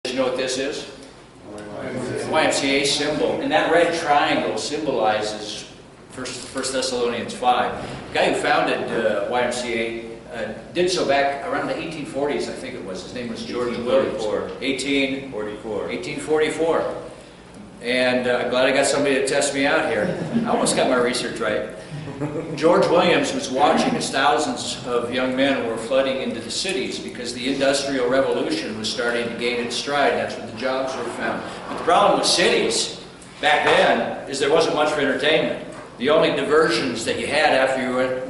You know what this is? YMCA symbol. And that red triangle symbolizes 1 Thessalonians 5. The guy who founded YMCA did so back around the 1840s, I think it was. His name was George Williams. 1844. And I'm glad I got somebody to test me out here. I almost got my research right. George Williams was watching as thousands of young men were flooding into the cities because the Industrial Revolution was starting to gain its stride. That's where the jobs were found. But the problem with cities back then is there wasn't much for entertainment. The only diversions that you had after you were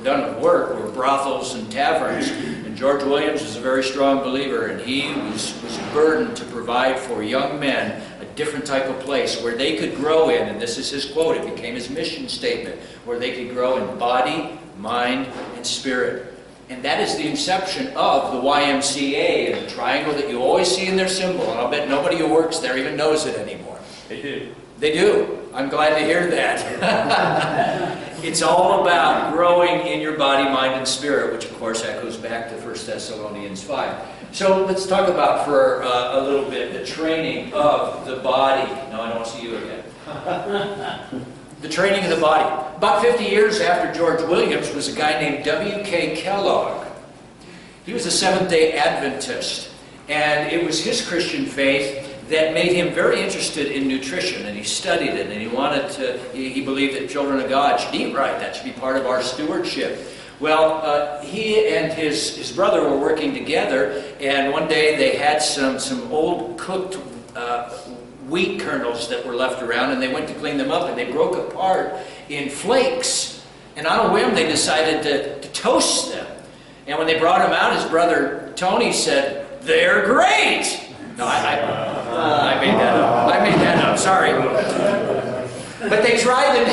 done with work were brothels and taverns. And George Williams was a very strong believer, and he was burdened to provide for young men a different type of place where they could grow in, and this is his quote, it became his mission statement, where they could grow in body, mind, and spirit. And that is the inception of the YMCA, and the triangle that you always see in their symbol. And I'll bet nobody who works there even knows it anymore. They do. They do. I'm glad to hear that. It's all about growing in your body, mind, and spirit, which of course echoes back to 1 Thessalonians 5. So let's talk about for a little bit the training of the body. No, I don't see you again. The training of the body. About 50 years after George Williams was a guy named W.K. Kellogg. He was a Seventh-day Adventist, and it was his Christian faith that made him very interested in nutrition, and he studied it, and he believed that children of God should eat right. That should be part of our stewardship. Well, he and his brother were working together, and one day they had some old cooked wheat kernels that were left around, and they went to clean them up, and they broke apart in flakes. And on a whim, they decided to toast them. And when they brought them out, his brother Tony said, "They're great!" No, I made that up. I made that up, sorry. But they tried them.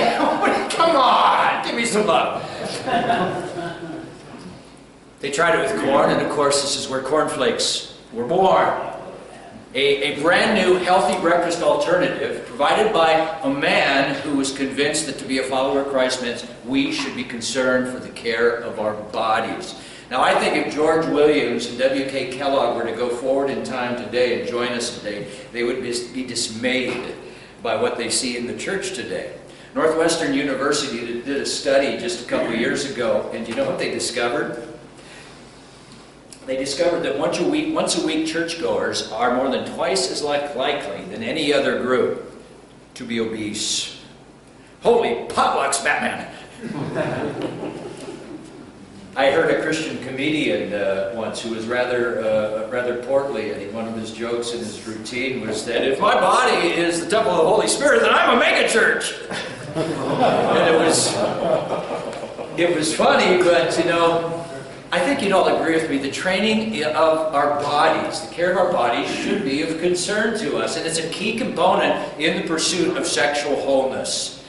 Come on, give me some love. They tried it with corn, and of course this is where cornflakes were born. A brand new healthy breakfast alternative provided by a man who was convinced that to be a follower of Christ meant we should be concerned for the care of our bodies. Now, I think if George Williams and W.K. Kellogg were to go forward in time today and join us today, they would be dismayed by what they see in the church today. Northwestern University did a study just a couple of years ago, and do you know what they discovered? They discovered that once a week churchgoers are more than twice as likely than any other group to be obese. Holy potlucks, Batman! I heard a Christian comedian once who was rather portly, and one of his jokes in his routine was that if my body is the temple of the Holy Spirit, then I'm a megachurch. And it was funny, but you know, I think you'd all agree with me. The training of our bodies, the care of our bodies, should be of concern to us, and it's a key component in the pursuit of sexual wholeness.